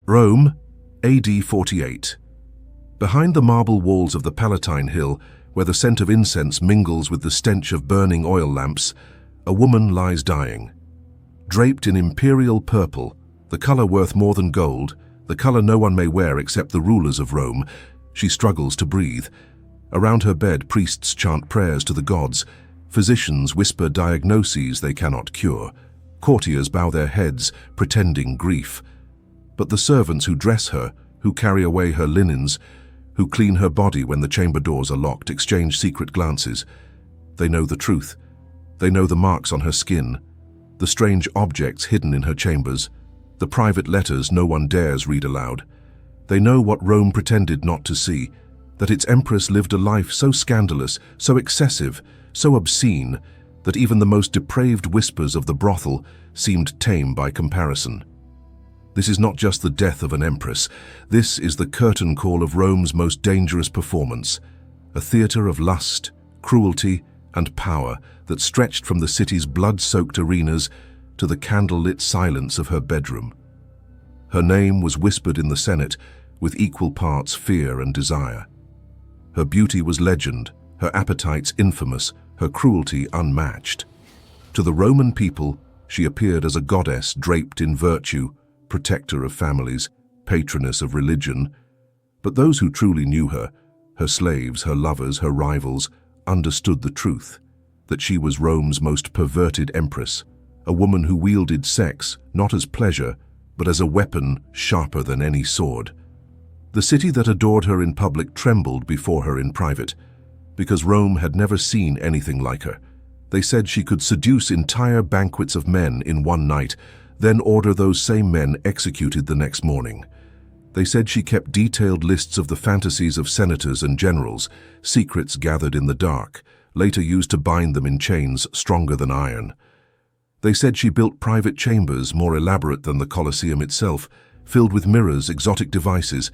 Rome, AD 48. Behind the marble walls of the Palatine Hill, where the scent of incense mingles with the stench of burning oil lamps, a woman lies dying. Draped in imperial purple, the color worth more than gold, the color no one may wear except the rulers of Rome, she struggles to breathe. Around her bed, priests chant prayers to the gods. Physicians whisper diagnoses they cannot cure. Courtiers bow their heads, pretending grief. But the servants who dress her, who carry away her linens, who clean her body when the chamber doors are locked, exchange secret glances. They know the truth. They know the marks on her skin, the strange objects hidden in her chambers, the private letters no one dares read aloud. They know what Rome pretended not to see, that its empress lived a life so scandalous, so excessive, so obscene, that even the most depraved whispers of the brothel seemed tame by comparison. This is not just the death of an empress. This is the curtain call of Rome's most dangerous performance, a theater of lust, cruelty, and power that stretched from the city's blood-soaked arenas to the candle-lit silence of her bedroom. Her name was whispered in the Senate with equal parts fear and desire. Her beauty was legend, her appetites infamous, her cruelty unmatched. To the Roman people, she appeared as a goddess draped in virtue, protector of families, patroness of religion. But those who truly knew her, her slaves, her lovers, her rivals, understood the truth, that she was Rome's most perverted empress, a woman who wielded sex not as pleasure, but as a weapon sharper than any sword. The city that adored her in public trembled before her in private, because Rome had never seen anything like her. They said she could seduce entire banquets of men in one night, then order those same men executed the next morning. They said she kept detailed lists of the fantasies of senators and generals, secrets gathered in the dark, later used to bind them in chains stronger than iron. They said she built private chambers more elaborate than the Colosseum itself, filled with mirrors, exotic devices,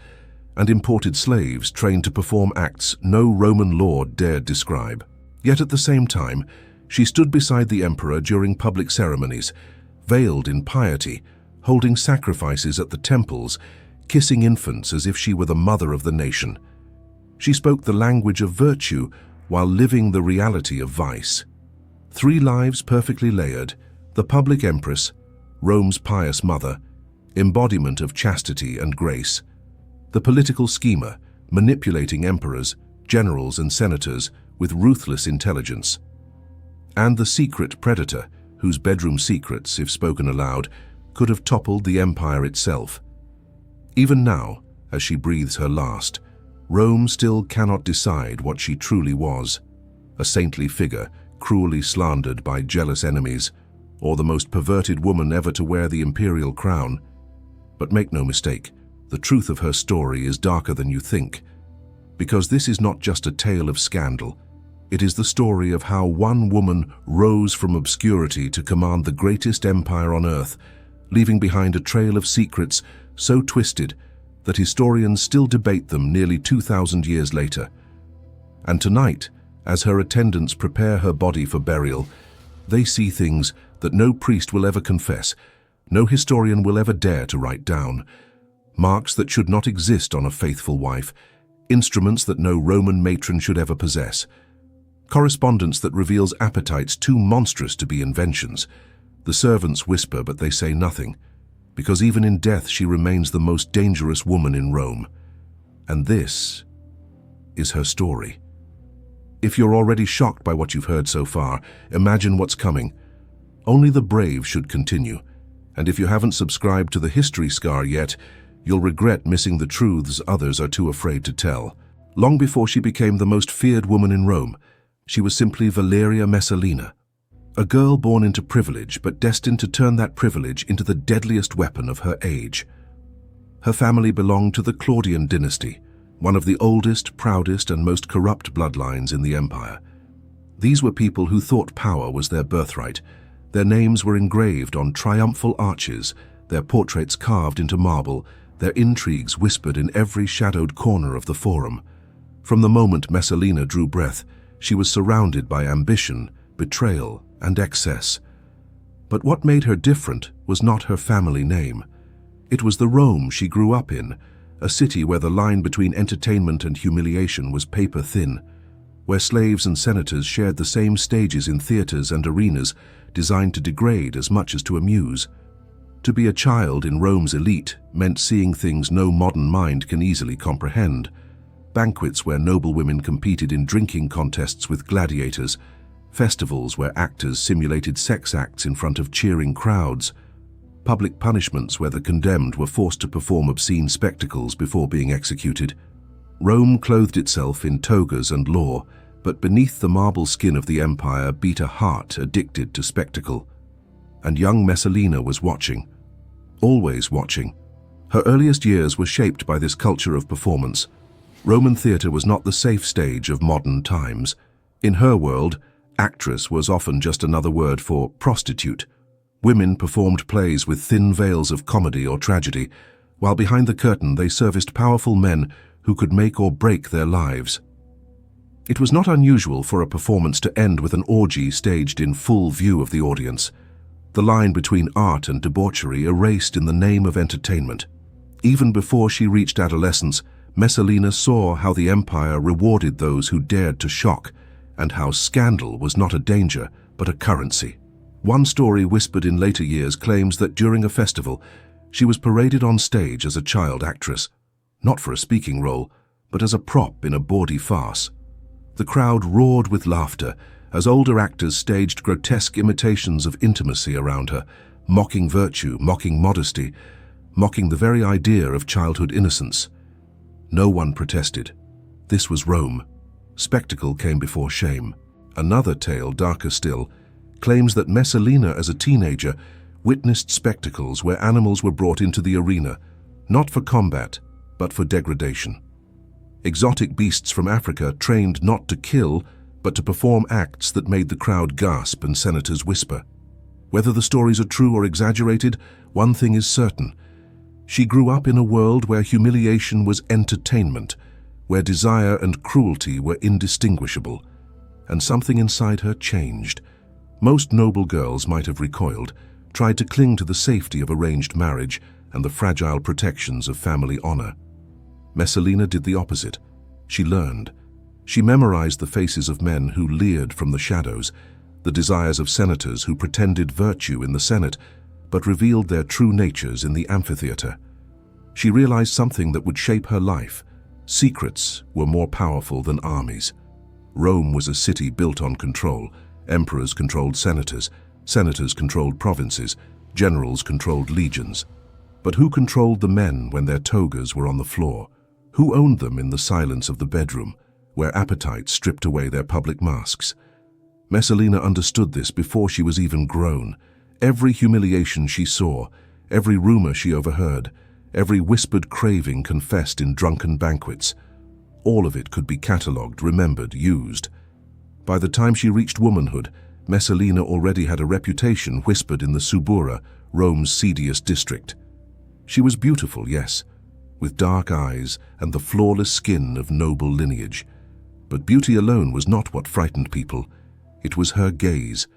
and imported slaves trained to perform acts no Roman lord dared describe. Yet at the same time, she stood beside the emperor during public ceremonies, veiled in piety, holding sacrifices at the temples, kissing infants as if she were the mother of the nation. She spoke the language of virtue while living the reality of vice. 3 lives perfectly layered: the public empress, Rome's pious mother, embodiment of chastity and grace; the political schemer, manipulating emperors, generals, and senators with ruthless intelligence; and the secret predator, whose bedroom secrets, if spoken aloud, could have toppled the empire itself. Even now, as she breathes her last, Rome still cannot decide what she truly was: a saintly figure, cruelly slandered by jealous enemies, or the most perverted woman ever to wear the imperial crown. But make no mistake, the truth of her story is darker than you think, because this is not just a tale of scandal. It is the story of how one woman rose from obscurity to command the greatest empire on earth, leaving behind a trail of secrets so twisted that historians still debate them nearly 2,000 years later. And tonight, as her attendants prepare her body for burial, they see things that no priest will ever confess, no historian will ever dare to write down. Marks that should not exist on a faithful wife, instruments that no Roman matron should ever possess, correspondence that reveals appetites too monstrous to be inventions. The servants whisper, but they say nothing, because even in death she remains the most dangerous woman in Rome. And this is her story. If you're already shocked by what you've heard so far, imagine what's coming. Only the brave should continue, and if you haven't subscribed to the History Scar yet, you'll regret missing the truths others are too afraid to tell. Long before she became the most feared woman in Rome, she was simply Valeria Messalina, a girl born into privilege but destined to turn that privilege into the deadliest weapon of her age. Her family belonged to the Claudian dynasty, one of the oldest, proudest, and most corrupt bloodlines in the empire. These were people who thought power was their birthright. Their names were engraved on triumphal arches, their portraits carved into marble, their intrigues whispered in every shadowed corner of the forum. From the moment Messalina drew breath, she was surrounded by ambition, betrayal, and excess. But what made her different was not her family name. It was the Rome she grew up in, a city where the line between entertainment and humiliation was paper-thin, where slaves and senators shared the same stages in theaters and arenas designed to degrade as much as to amuse. To be a child in Rome's elite meant seeing things no modern mind can easily comprehend. Banquets where noble women competed in drinking contests with gladiators, festivals where actors simulated sex acts in front of cheering crowds, public punishments where the condemned were forced to perform obscene spectacles before being executed. Rome clothed itself in togas and law, but beneath the marble skin of the empire beat a heart addicted to spectacle. And young Messalina was watching, always watching. Her earliest years were shaped by this culture of performance. Roman theatre was not the safe stage of modern times. In her world, actress was often just another word for prostitute. Women performed plays with thin veils of comedy or tragedy, while behind the curtain they serviced powerful men who could make or break their lives. It was not unusual for a performance to end with an orgy staged in full view of the audience, the line between art and debauchery erased in the name of entertainment. Even before she reached adolescence, Messalina saw how the empire rewarded those who dared to shock, and how scandal was not a danger, but a currency. One story whispered in later years claims that during a festival, she was paraded on stage as a child actress, not for a speaking role, but as a prop in a bawdy farce. The crowd roared with laughter as older actors staged grotesque imitations of intimacy around her, mocking virtue, mocking modesty, mocking the very idea of childhood innocence. No one protested. This was Rome. Spectacle came before shame. Another tale, darker still, claims that Messalina as a teenager witnessed spectacles where animals were brought into the arena, not for combat, but for degradation. Exotic beasts from Africa trained not to kill, but to perform acts that made the crowd gasp and senators whisper. Whether the stories are true or exaggerated, one thing is certain. She grew up in a world where humiliation was entertainment, where desire and cruelty were indistinguishable, and something inside her changed. Most noble girls might have recoiled, tried to cling to the safety of arranged marriage and the fragile protections of family honor. Messalina did the opposite. She learned. She memorized the faces of men who leered from the shadows, the desires of senators who pretended virtue in the Senate, but revealed their true natures in the amphitheater. She realized something that would shape her life. Secrets were more powerful than armies. Rome was a city built on control. Emperors controlled senators, senators controlled provinces, generals controlled legions. But who controlled the men when their togas were on the floor? Who owned them in the silence of the bedroom, where appetite stripped away their public masks? Messalina understood this before she was even grown. Every humiliation she saw, every rumor she overheard, every whispered craving confessed in drunken banquets, all of it could be catalogued, remembered, used. By the time she reached womanhood, Messalina already had a reputation whispered in the Subura, Rome's seediest district. She was beautiful, yes, with dark eyes and the flawless skin of noble lineage. But beauty alone was not what frightened people. It was her gaze.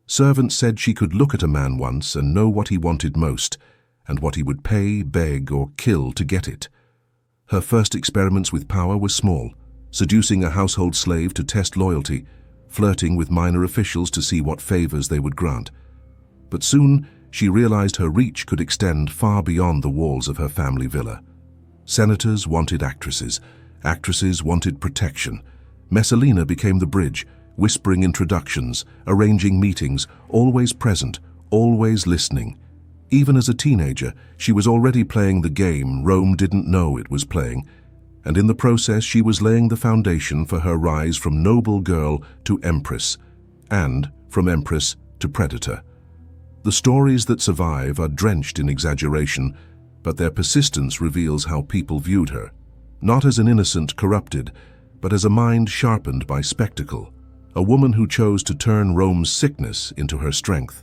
Servants said she could look at a man once and know what he wanted most, and what he would pay, beg, or kill to get it. Her first experiments with power were small, seducing a household slave to test loyalty, flirting with minor officials to see what favors they would grant. But soon, she realized her reach could extend far beyond the walls of her family villa. Senators wanted actresses. Actresses wanted protection. Messalina became the bridge, whispering introductions, arranging meetings, always present, always listening. Even as a teenager, she was already playing the game Rome didn't know it was playing, and in the process she was laying the foundation for her rise from noble girl to empress, and from empress to predator. The stories that survive are drenched in exaggeration, but their persistence reveals how people viewed her, not as an innocent corrupted, but as a mind sharpened by spectacle, a woman who chose to turn Rome's sickness into her strength.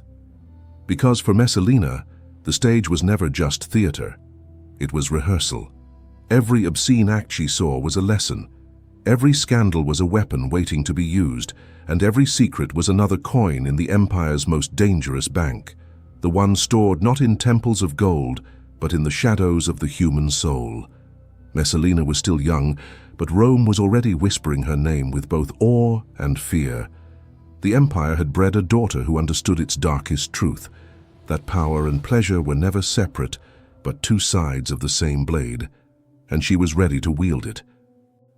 Because for Messalina, the stage was never just theater. It was rehearsal. Every obscene act she saw was a lesson. Every scandal was a weapon waiting to be used, and every secret was another coin in the empire's most dangerous bank, the one stored not in temples of gold, but in the shadows of the human soul. Messalina was still young, but Rome was already whispering her name with both awe and fear. The empire had bred a daughter who understood its darkest truth, that power and pleasure were never separate, but two sides of the same blade, and she was ready to wield it.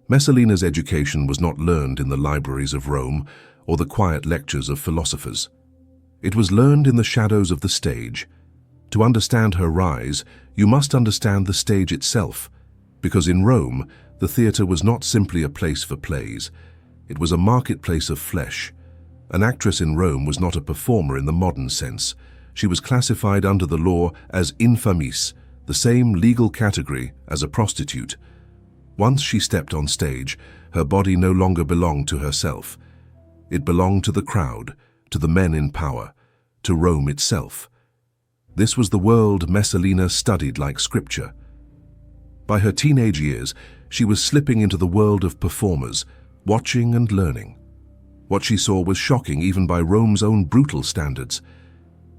Messalina's education was not learned in the libraries of Rome or the quiet lectures of philosophers. It was learned in the shadows of the stage. To understand her rise, you must understand the stage itself, because in Rome, the theatre was not simply a place for plays. It was a marketplace of flesh. An actress in Rome was not a performer in the modern sense. She was classified under the law as infamis, the same legal category as a prostitute. Once she stepped on stage, her body no longer belonged to herself. It belonged to the crowd, to the men in power, to Rome itself. This was the world Messalina studied like scripture. By her teenage years, she was slipping into the world of performers, watching and learning. What she saw was shocking even by Rome's own brutal standards.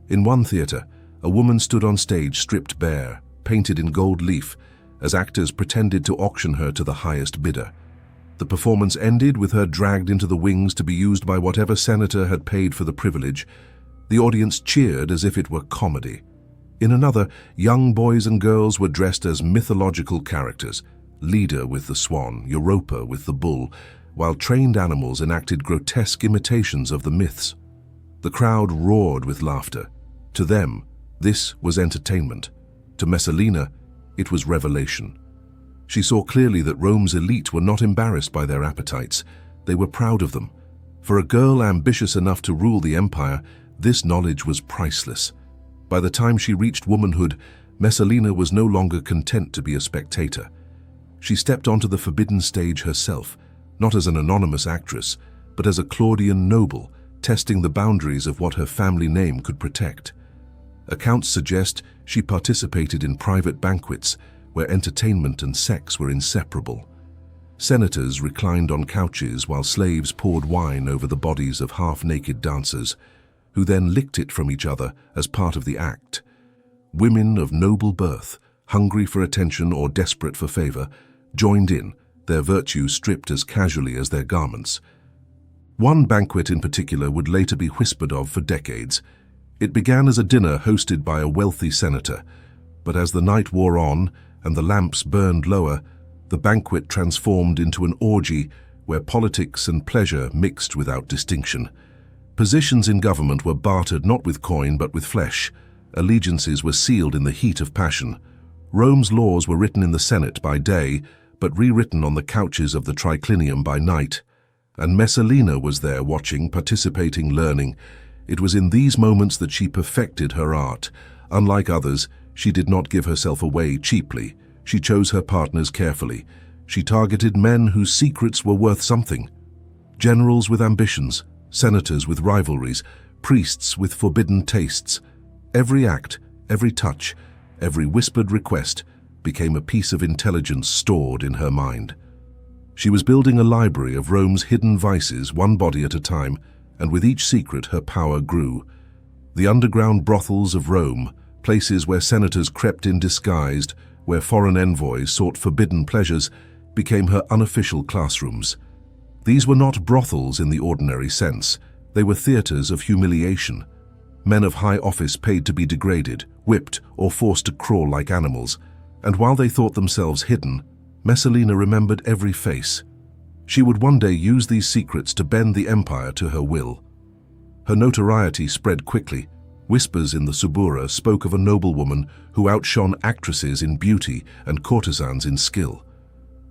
In one theatre, a woman stood on stage stripped bare, painted in gold leaf, as actors pretended to auction her to the highest bidder. The performance ended with her dragged into the wings to be used by whatever senator had paid for the privilege. The audience cheered as if it were comedy. In another, young boys and girls were dressed as mythological characters, Leda with the swan, Europa with the bull, while trained animals enacted grotesque imitations of the myths. The crowd roared with laughter. To them, this was entertainment. To Messalina, it was revelation. She saw clearly that Rome's elite were not embarrassed by their appetites. They were proud of them. For a girl ambitious enough to rule the empire, this knowledge was priceless. By the time she reached womanhood, Messalina was no longer content to be a spectator. She stepped onto the forbidden stage herself, not as an anonymous actress, but as a Claudian noble, testing the boundaries of what her family name could protect. Accounts suggest she participated in private banquets where entertainment and sex were inseparable. Senators reclined on couches while slaves poured wine over the bodies of half-naked dancers, who then licked it from each other as part of the act. Women of noble birth, hungry for attention or desperate for favor, joined in, their virtue stripped as casually as their garments. One banquet in particular would later be whispered of for decades. It began as a dinner hosted by a wealthy senator, but as the night wore on and the lamps burned lower, the banquet transformed into an orgy where politics and pleasure mixed without distinction. Positions in government were bartered not with coin but with flesh. Allegiances were sealed in the heat of passion. Rome's laws were written in the Senate by day, but rewritten on the couches of the triclinium by night. And Messalina was there watching, participating, learning. It was in these moments that she perfected her art. Unlike others, she did not give herself away cheaply. She chose her partners carefully. She targeted men whose secrets were worth something. Generals with ambitions, senators with rivalries, priests with forbidden tastes. Every act, every touch, every whispered request became a piece of intelligence stored in her mind. She was building a library of Rome's hidden vices, one body at a time, and with each secret her power grew. The underground brothels of Rome, places where senators crept in disguised, where foreign envoys sought forbidden pleasures, became her unofficial classrooms. These were not brothels in the ordinary sense. They were theaters of humiliation. Men of high office paid to be degraded, whipped, or forced to crawl like animals. And while they thought themselves hidden, Messalina remembered every face. She would one day use these secrets to bend the empire to her will. Her notoriety spread quickly. Whispers in the Subura spoke of a noblewoman who outshone actresses in beauty and courtesans in skill.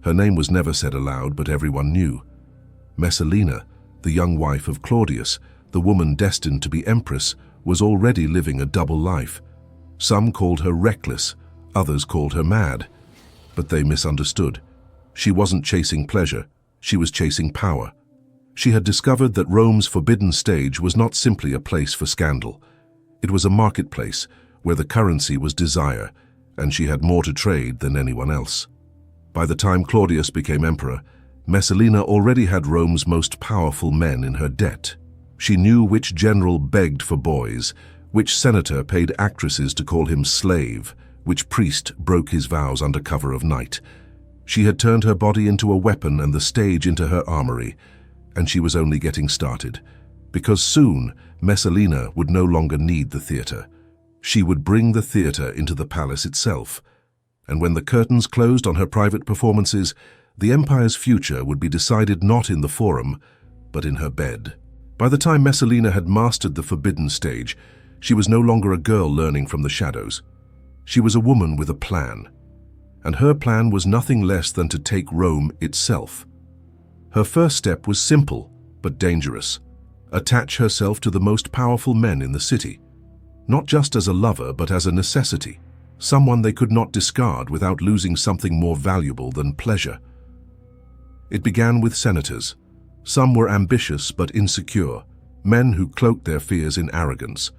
Her name was never said aloud, but everyone knew. Messalina, the young wife of Claudius, the woman destined to be empress, was already living a double life. Some called her reckless, others called her mad. But they misunderstood. She wasn't chasing pleasure, she was chasing power. She had discovered that Rome's forbidden stage was not simply a place for scandal. It was a marketplace where the currency was desire, and she had more to trade than anyone else. By the time Claudius became emperor, Messalina already had Rome's most powerful men in her debt. She knew which general begged for boys, which senator paid actresses to call him slave, which priest broke his vows under cover of night. She had turned her body into a weapon and the stage into her armory, and she was only getting started, because soon Messalina would no longer need the theatre. She would bring the theatre into the palace itself, and when the curtains closed on her private performances, the empire's future would be decided not in the forum, but in her bed. By the time Messalina had mastered the forbidden stage, she was no longer a girl learning from the shadows. She was a woman with a plan, and her plan was nothing less than to take Rome itself. Her first step was simple, but dangerous. Attach herself to the most powerful men in the city, not just as a lover, but as a necessity, someone they could not discard without losing something more valuable than pleasure. It began with senators. Some were ambitious but insecure, men who cloaked their fears in arrogance.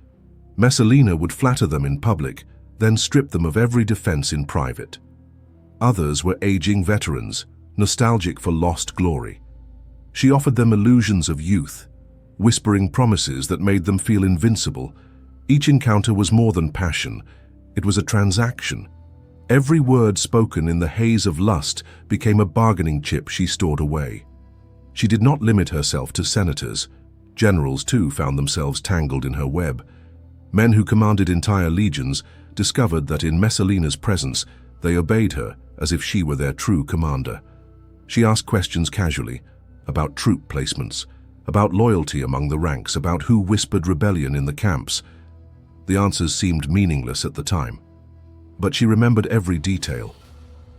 Messalina would flatter them in public, then strip them of every defense in private. Others were aging veterans, nostalgic for lost glory. She offered them illusions of youth, whispering promises that made them feel invincible. Each encounter was more than passion. It was a transaction. Every word spoken in the haze of lust became a bargaining chip she stored away. She did not limit herself to senators. Generals, too, found themselves tangled in her web. Men who commanded entire legions discovered that in Messalina's presence, they obeyed her as if she were their true commander. She asked questions casually, about troop placements, about loyalty among the ranks, about who whispered rebellion in the camps. The answers seemed meaningless at the time, but she remembered every detail.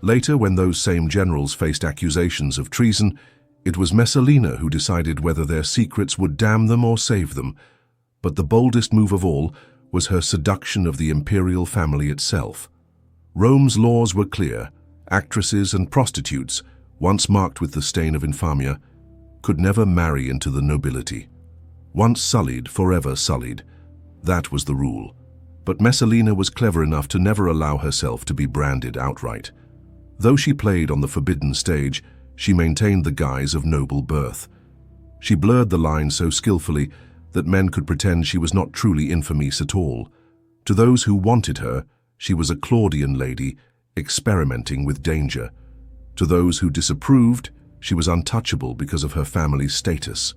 Later, when those same generals faced accusations of treason, it was Messalina who decided whether their secrets would damn them or save them. But the boldest move of all was her seduction of the imperial family itself. Rome's laws were clear. Actresses and prostitutes, once marked with the stain of infamia, could never marry into the nobility. Once sullied, forever sullied. That was the rule. But Messalina was clever enough to never allow herself to be branded outright. Though she played on the forbidden stage, she maintained the guise of noble birth. She blurred the line so skillfully that men could pretend she was not truly infamous at all. To those who wanted her, she was a Claudian lady, experimenting with danger. To those who disapproved, she was untouchable because of her family's status.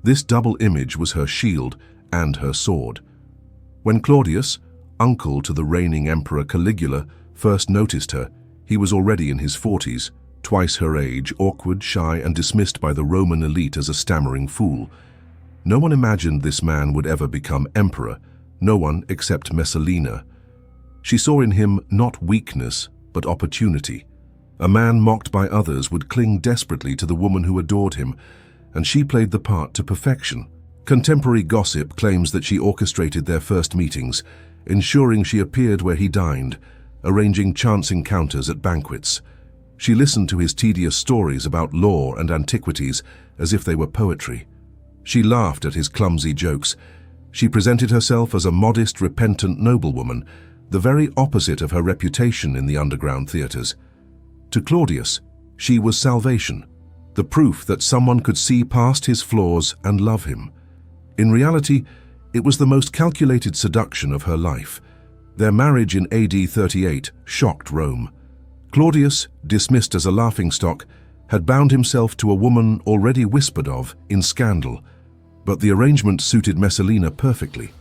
This double image was her shield and her sword. When Claudius, uncle to the reigning emperor Caligula, first noticed her, he was already in his 40s, twice her age, awkward, shy, and dismissed by the Roman elite as a stammering fool. No one imagined this man would ever become emperor, no one except Messalina. She saw in him not weakness, but opportunity. A man mocked by others would cling desperately to the woman who adored him, and she played the part to perfection. Contemporary gossip claims that she orchestrated their first meetings, ensuring she appeared where he dined, arranging chance encounters at banquets. She listened to his tedious stories about lore and antiquities as if they were poetry. She laughed at his clumsy jokes. She presented herself as a modest, repentant noblewoman, the very opposite of her reputation in the underground theatres. To Claudius, she was salvation, the proof that someone could see past his flaws and love him. In reality, it was the most calculated seduction of her life. Their marriage in AD 38 shocked Rome. Claudius, dismissed as a laughingstock, had bound himself to a woman already whispered of in scandal, but the arrangement suited Messalina perfectly.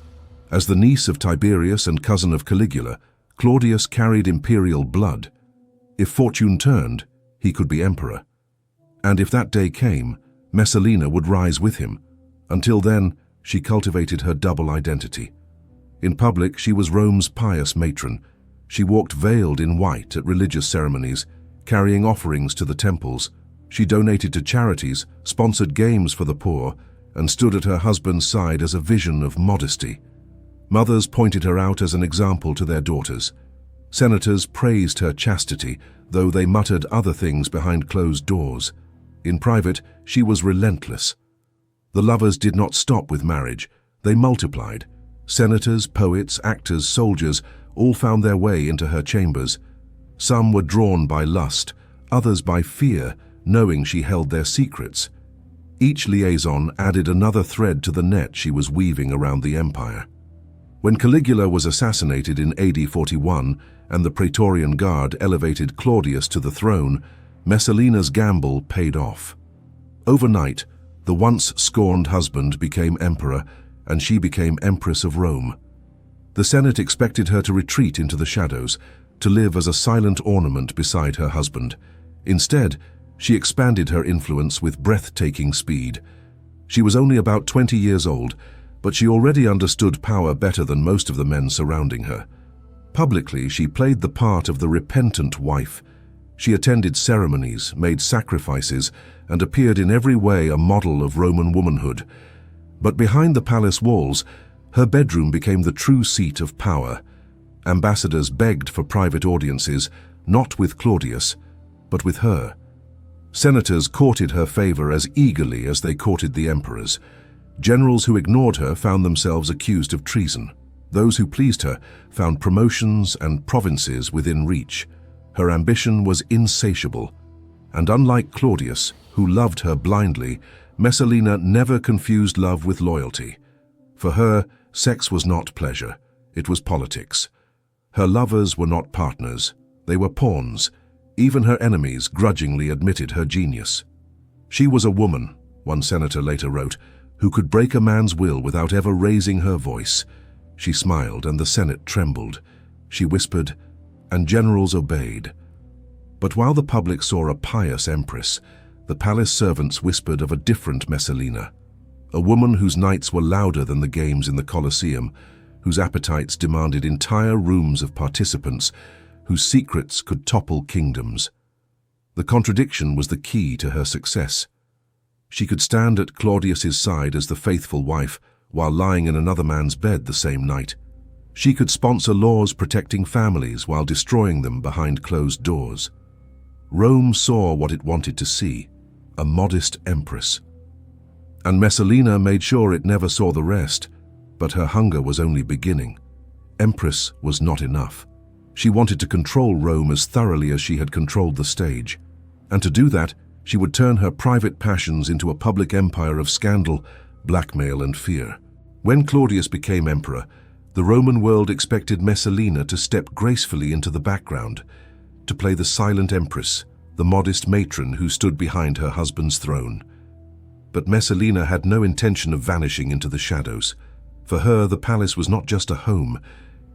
As the niece of Tiberius and cousin of Caligula, Claudius carried imperial blood. If fortune turned, he could be emperor. And if that day came, Messalina would rise with him. Until then, she cultivated her double identity. In public, she was Rome's pious matron. She walked veiled in white at religious ceremonies, carrying offerings to the temples. She donated to charities, sponsored games for the poor, and stood at her husband's side as a vision of modesty. Mothers pointed her out as an example to their daughters. Senators praised her chastity, though they muttered other things behind closed doors. In private, she was relentless. The lovers did not stop with marriage. They multiplied. Senators, poets, actors, soldiers all found their way into her chambers. Some were drawn by lust, others by fear, knowing she held their secrets. Each liaison added another thread to the net she was weaving around the empire. When Caligula was assassinated in AD 41 and the Praetorian Guard elevated Claudius to the throne, Messalina's gamble paid off. Overnight, the once scorned husband became emperor, and she became Empress of Rome. The Senate expected her to retreat into the shadows, to live as a silent ornament beside her husband. Instead, she expanded her influence with breathtaking speed. She was only about 20 years old, but she already understood power better than most of the men surrounding her. Publicly, she played the part of the repentant wife. She attended ceremonies, made sacrifices, and appeared in every way a model of Roman womanhood. But behind the palace walls, her bedroom became the true seat of power. Ambassadors begged for private audiences, not with Claudius, but with her. Senators courted her favor as eagerly as they courted the emperors. Generals who ignored her found themselves accused of treason. Those who pleased her found promotions and provinces within reach. Her ambition was insatiable, and unlike Claudius, who loved her blindly, Messalina never confused love with loyalty. For her, sex was not pleasure, it was politics. Her lovers were not partners, they were pawns. Even her enemies grudgingly admitted her genius. She was a woman, one senator later wrote, who could break a man's will without ever raising her voice. She smiled and the Senate trembled. She whispered, and generals obeyed. But while the public saw a pious empress, the palace servants whispered of a different Messalina, a woman whose nights were louder than the games in the Colosseum, whose appetites demanded entire rooms of participants, whose secrets could topple kingdoms. The contradiction was the key to her success. She could stand at Claudius's side as the faithful wife, while lying in another man's bed the same night. She could sponsor laws protecting families while destroying them behind closed doors. Rome saw what it wanted to see, a modest empress. And Messalina made sure it never saw the rest, but her hunger was only beginning. Empress was not enough. She wanted to control Rome as thoroughly as she had controlled the stage. And to do that, she would turn her private passions into a public empire of scandal, blackmail, and fear. When Claudius became emperor, the Roman world expected Messalina to step gracefully into the background, to play the silent empress, the modest matron who stood behind her husband's throne. But Messalina had no intention of vanishing into the shadows. For her, the palace was not just a home.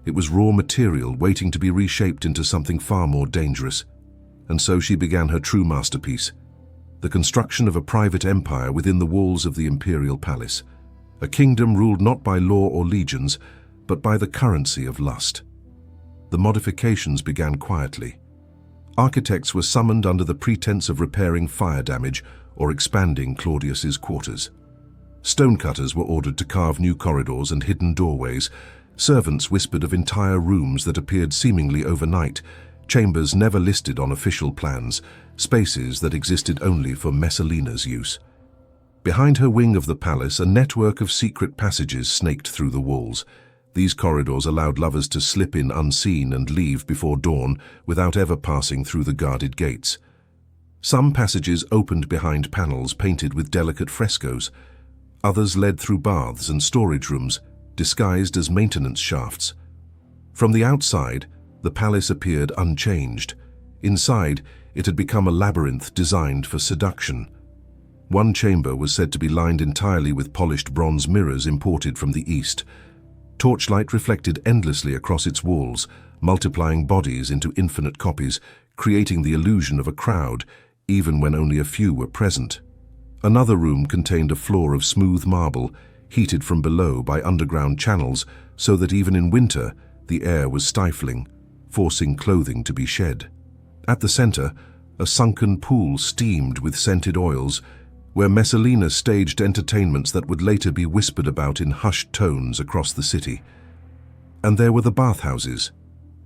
It was raw material waiting to be reshaped into something far more dangerous. And so she began her true masterpiece, the construction of a private empire within the walls of the imperial palace, a kingdom ruled not by law or legions, but by the currency of lust. The modifications began quietly. Architects were summoned under the pretense of repairing fire damage or expanding Claudius's quarters. Stonecutters were ordered to carve new corridors and hidden doorways. Servants whispered of entire rooms that appeared seemingly overnight, chambers never listed on official plans, spaces that existed only for Messalina's use. Behind her wing of the palace, a network of secret passages snaked through the walls. These corridors allowed lovers to slip in unseen and leave before dawn without ever passing through the guarded gates. Some passages opened behind panels painted with delicate frescoes. Others led through baths and storage rooms, disguised as maintenance shafts. From the outside, the palace appeared unchanged. Inside, it had become a labyrinth designed for seduction. One chamber was said to be lined entirely with polished bronze mirrors imported from the east. Torchlight reflected endlessly across its walls, multiplying bodies into infinite copies, creating the illusion of a crowd, even when only a few were present. Another room contained a floor of smooth marble, heated from below by underground channels, so that even in winter, the air was stifling, forcing clothing to be shed. At the center, a sunken pool steamed with scented oils, where Messalina staged entertainments that would later be whispered about in hushed tones across the city. And there were the bathhouses.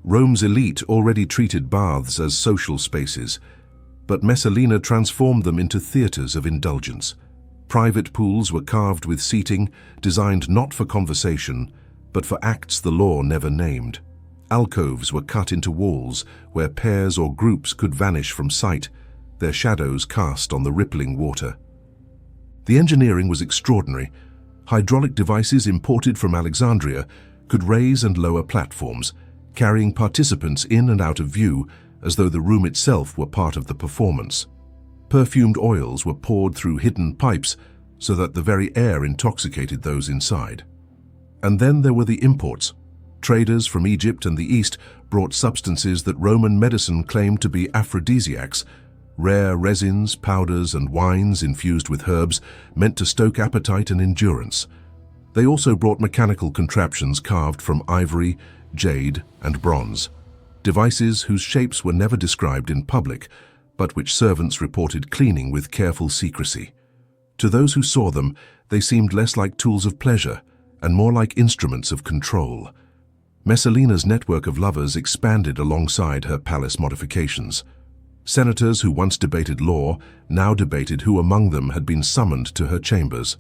Rome's elite already treated baths as social spaces, but Messalina transformed them into theaters of indulgence. Private pools were carved with seating, designed not for conversation, but for acts the law never named. Alcoves were cut into walls where pairs or groups could vanish from sight, their shadows cast on the rippling water. The engineering was extraordinary. Hydraulic devices imported from Alexandria could raise and lower platforms, carrying participants in and out of view as though the room itself were part of the performance. Perfumed oils were poured through hidden pipes so that the very air intoxicated those inside. And then there were the imports. Traders from Egypt and the East brought substances that Roman medicine claimed to be aphrodisiacs, rare resins, powders, and wines infused with herbs meant to stoke appetite and endurance. They also brought mechanical contraptions carved from ivory, jade, and bronze, devices whose shapes were never described in public, but which servants reported cleaning with careful secrecy. To those who saw them, they seemed less like tools of pleasure and more like instruments of control. Messalina's network of lovers expanded alongside her palace modifications. Senators who once debated law now debated who among them had been summoned to her chambers.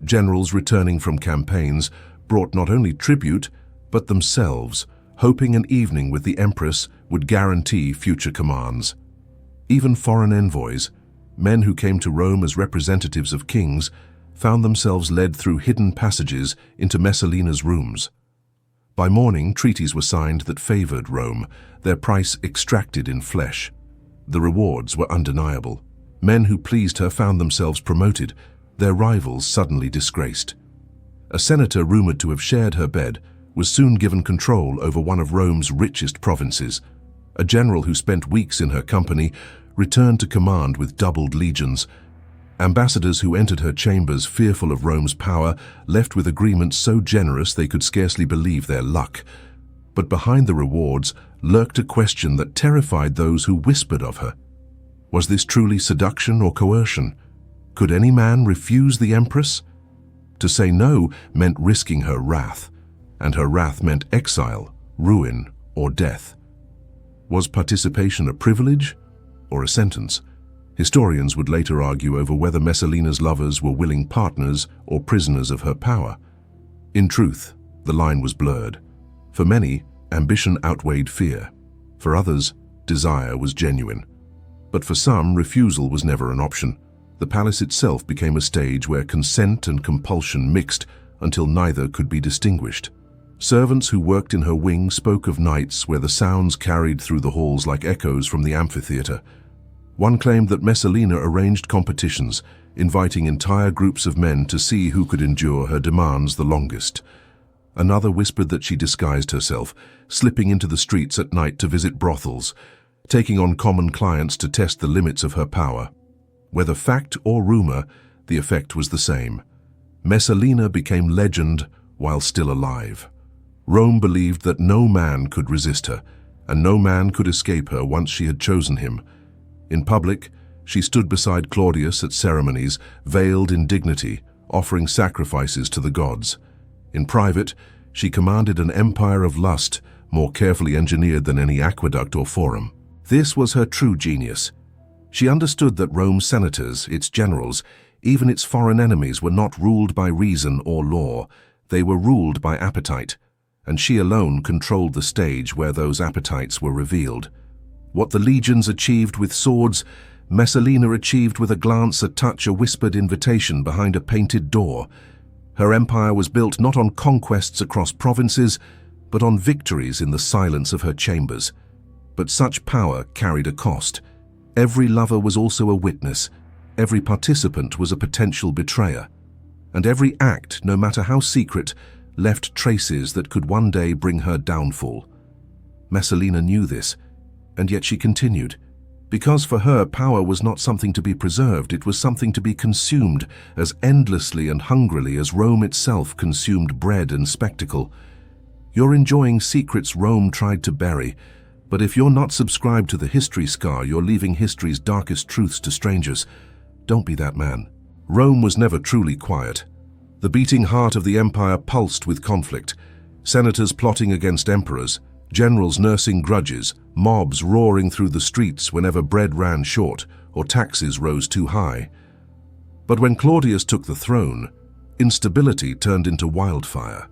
Generals returning from campaigns brought not only tribute, but themselves, hoping an evening with the Empress would guarantee future commands. Even foreign envoys, men who came to Rome as representatives of kings, found themselves led through hidden passages into Messalina's rooms. By morning, treaties were signed that favored Rome, their price extracted in flesh. The rewards were undeniable. Men who pleased her found themselves promoted, their rivals suddenly disgraced. A senator rumored to have shared her bed was soon given control over one of Rome's richest provinces. A general who spent weeks in her company returned to command with doubled legions. Ambassadors who entered her chambers fearful of Rome's power left with agreements so generous they could scarcely believe their luck. But behind the rewards lurked a question that terrified those who whispered of her. Was this truly seduction or coercion? Could any man refuse the Empress? To say no meant risking her wrath, and her wrath meant exile, ruin, or death. Was participation a privilege or a sentence? Historians would later argue over whether Messalina's lovers were willing partners or prisoners of her power. In truth, the line was blurred. For many, ambition outweighed fear. For others, desire was genuine. But for some, refusal was never an option. The palace itself became a stage where consent and compulsion mixed until neither could be distinguished. Servants who worked in her wing spoke of nights where the sounds carried through the halls like echoes from the amphitheater. One claimed that Messalina arranged competitions, inviting entire groups of men to see who could endure her demands the longest. Another whispered that she disguised herself, slipping into the streets at night to visit brothels, taking on common clients to test the limits of her power. Whether fact or rumor, the effect was the same. Messalina became legend while still alive. Rome believed that no man could resist her, and no man could escape her once she had chosen him. In public, she stood beside Claudius at ceremonies, veiled in dignity, offering sacrifices to the gods. In private, she commanded an empire of lust, more carefully engineered than any aqueduct or forum. This was her true genius. She understood that Rome's senators, its generals, even its foreign enemies were not ruled by reason or law. They were ruled by appetite, and she alone controlled the stage where those appetites were revealed. What the legions achieved with swords, Messalina achieved with a glance, a touch, a whispered invitation behind a painted door. Her empire was built not on conquests across provinces, but on victories in the silence of her chambers. But such power carried a cost. Every lover was also a witness, every participant was a potential betrayer, and every act, no matter how secret, left traces that could one day bring her downfall. Messalina knew this, and yet she continued, because for her power was not something to be preserved, it was something to be consumed as endlessly and hungrily as Rome itself consumed bread and spectacle. You're enjoying secrets Rome tried to bury, but if you're not subscribed to the history scar, you're leaving history's darkest truths to strangers. Don't be that man. Rome was never truly quiet. The beating heart of the empire pulsed with conflict. Senators plotting against emperors, generals nursing grudges, mobs roaring through the streets whenever bread ran short or taxes rose too high. But when Claudius took the throne, instability turned into wildfire.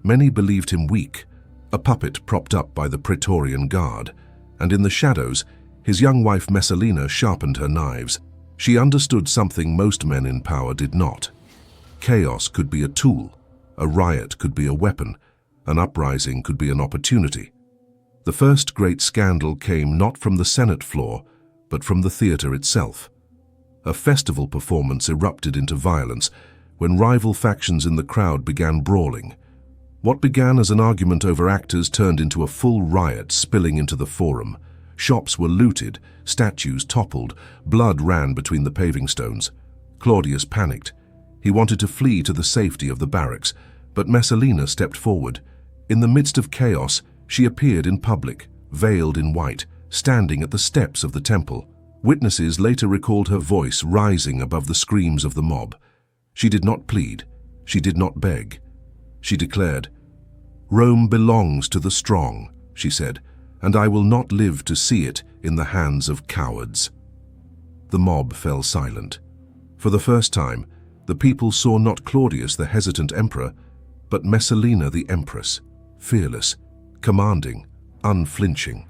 Many believed him weak, a puppet propped up by the Praetorian Guard, and in the shadows, his young wife Messalina sharpened her knives. She understood something most men in power did not. Chaos could be a tool, a riot could be a weapon, An uprising could be an opportunity. The first great scandal came not from the Senate floor, but from the theater itself. A festival performance erupted into violence when rival factions in the crowd began brawling. What began as an argument over actors turned into a full riot spilling into the forum. Shops were looted, statues toppled, blood ran between the paving stones. Claudius panicked. He wanted to flee to the safety of the barracks, but Messalina stepped forward. In the midst of chaos, she appeared in public, veiled in white, standing at the steps of the temple. Witnesses later recalled her voice rising above the screams of the mob. She did not plead. She did not beg. She declared, "Rome belongs to the strong," she said, "and I will not live to see it in the hands of cowards." The mob fell silent. For the first time, the people saw not Claudius the hesitant emperor, but Messalina the empress, fearless, commanding, unflinching.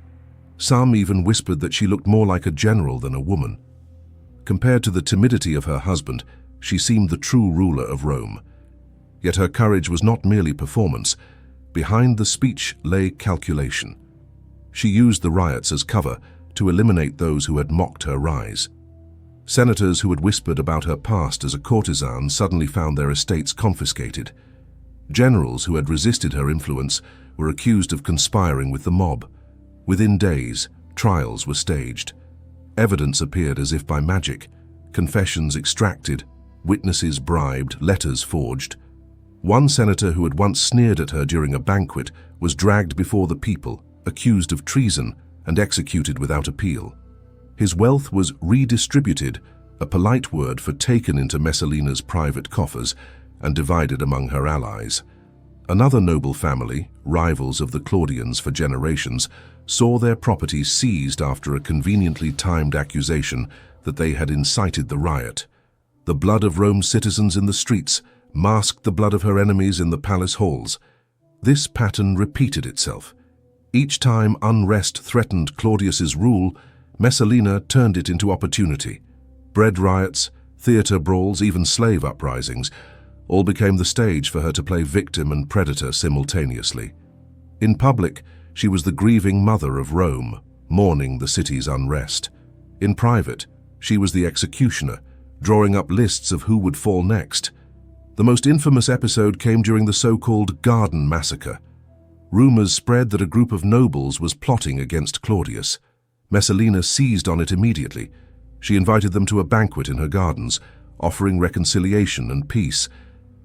Some even whispered that she looked more like a general than a woman. Compared to the timidity of her husband, she seemed the true ruler of Rome. Yet her courage was not merely performance. Behind the speech lay calculation. She used the riots as cover to eliminate those who had mocked her rise. Senators who had whispered about her past as a courtesan suddenly found their estates confiscated. Generals who had resisted her influence were accused of conspiring with the mob. Within days, trials were staged. Evidence appeared as if by magic. Confessions extracted, witnesses bribed, letters forged. One senator who had once sneered at her during a banquet was dragged before the people, accused of treason, and executed without appeal. His wealth was redistributed, a polite word for taken into Messalina's private coffers, and divided among her allies. Another noble family, rivals of the Claudians for generations, saw their property seized after a conveniently timed accusation that they had incited the riot. The blood of Rome's citizens in the streets masked the blood of her enemies in the palace halls. This pattern repeated itself. Each time unrest threatened Claudius's rule, Messalina turned it into opportunity. Bread riots, theater brawls, even slave uprisings, all became the stage for her to play victim and predator simultaneously. In public, she was the grieving mother of Rome, mourning the city's unrest. In private, she was the executioner, drawing up lists of who would fall next. The most infamous episode came during the so-called Garden Massacre. Rumors spread that a group of nobles was plotting against Claudius. Messalina seized on it immediately. She invited them to a banquet in her gardens, offering reconciliation and peace.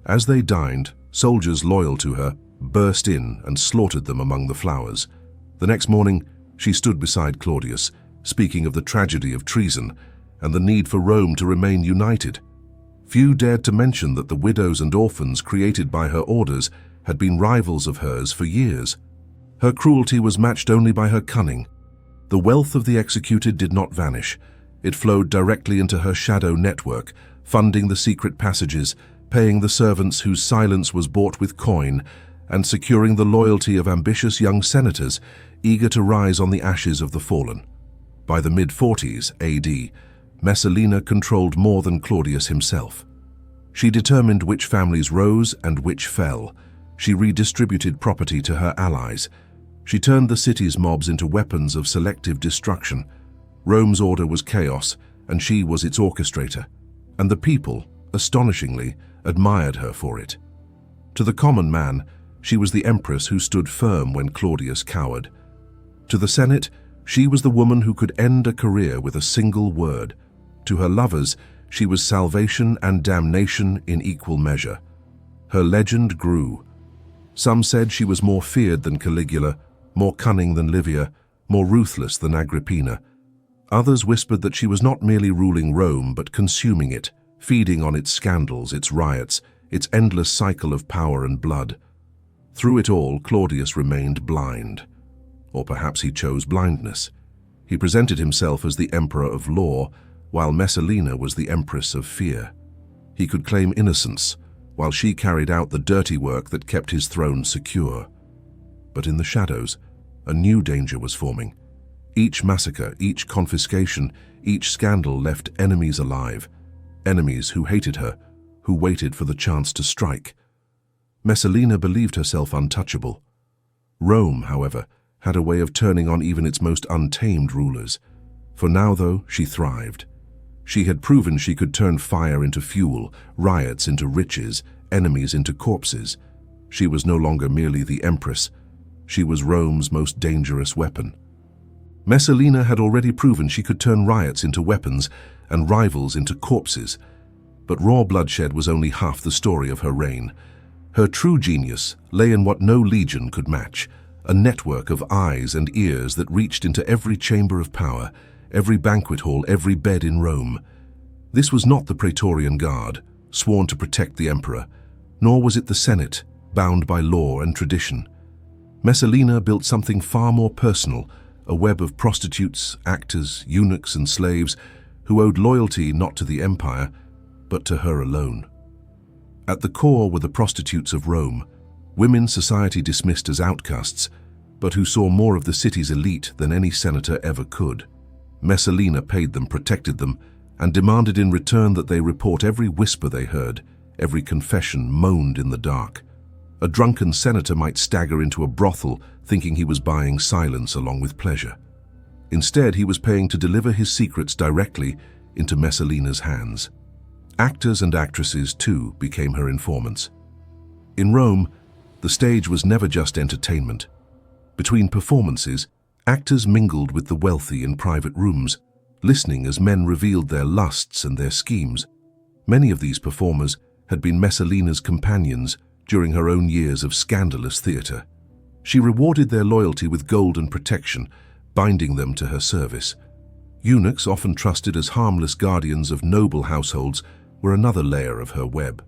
As they dined, soldiers loyal to her burst in and slaughtered them among the flowers. The next morning, she stood beside Claudius, speaking of the tragedy of treason and the need for Rome to remain united. Few dared to mention that the widows and orphans created by her orders had been rivals of hers for years. Her cruelty was matched only by her cunning. The wealth of the executed did not vanish. It flowed directly into her shadow network, funding the secret passages, paying the servants whose silence was bought with coin, and securing the loyalty of ambitious young senators eager to rise on the ashes of the fallen. By the mid-40s AD, Messalina controlled more than Claudius himself. She determined which families rose and which fell. She redistributed property to her allies. She turned the city's mobs into weapons of selective destruction. Rome's order was chaos, and she was its orchestrator. And the people, astonishingly, admired her for it. To the common man, she was the empress who stood firm when Claudius cowered. To the Senate, she was the woman who could end a career with a single word. To her lovers, she was salvation and damnation in equal measure. Her legend grew. Some said she was more feared than Caligula, more cunning than Livia, more ruthless than Agrippina. Others whispered that she was not merely ruling Rome, but consuming it, feeding on its scandals, its riots, its endless cycle of power and blood. Through it all, Claudius remained blind. Or perhaps he chose blindness. He presented himself as the emperor of law, while Messalina was the empress of fear. He could claim innocence, while she carried out the dirty work that kept his throne secure. But in the shadows, a new danger was forming. Each massacre, each confiscation, each scandal left enemies alive, enemies who hated her, who waited for the chance to strike. Messalina believed herself untouchable. Rome, however, had a way of turning on even its most untamed rulers. For now, though, she thrived. She had proven she could turn fire into fuel, riots into riches, enemies into corpses. She was no longer merely the empress. She was Rome's most dangerous weapon. Messalina had already proven she could turn riots into weapons and rivals into corpses. But raw bloodshed was only half the story of her reign. Her true genius lay in what no legion could match, a network of eyes and ears that reached into every chamber of power, every banquet hall, every bed in Rome. This was not the Praetorian Guard, sworn to protect the emperor, nor was it the Senate, bound by law and tradition. Messalina built something far more personal, a web of prostitutes, actors, eunuchs, and slaves who owed loyalty not to the empire, but to her alone. At the core were the prostitutes of Rome, women society dismissed as outcasts, but who saw more of the city's elite than any senator ever could. Messalina paid them, protected them, and demanded in return that they report every whisper they heard, every confession moaned in the dark. A drunken senator might stagger into a brothel thinking he was buying silence along with pleasure. Instead, he was paying to deliver his secrets directly into Messalina's hands. Actors and actresses, too, became her informants. In Rome, the stage was never just entertainment. Between performances, actors mingled with the wealthy in private rooms, listening as men revealed their lusts and their schemes. Many of these performers had been Messalina's companions during her own years of scandalous theatre. She rewarded their loyalty with gold and protection, binding them to her service. Eunuchs, often trusted as harmless guardians of noble households, were another layer of her web.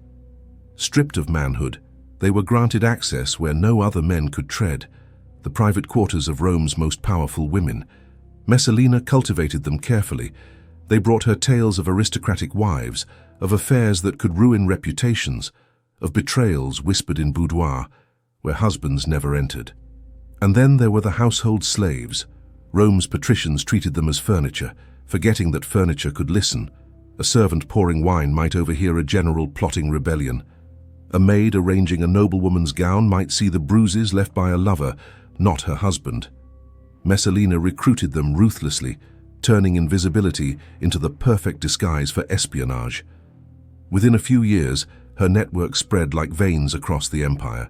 Stripped of manhood, they were granted access where no other men could tread, the private quarters of Rome's most powerful women. Messalina cultivated them carefully. They brought her tales of aristocratic wives, of affairs that could ruin reputations, of betrayals whispered in boudoir, where husbands never entered. And then there were the household slaves. Rome's patricians treated them as furniture, forgetting that furniture could listen. A servant pouring wine might overhear a general plotting rebellion. A maid arranging a noblewoman's gown might see the bruises left by a lover, not her husband. Messalina recruited them ruthlessly, turning invisibility into the perfect disguise for espionage. Within a few years, her network spread like veins across the empire.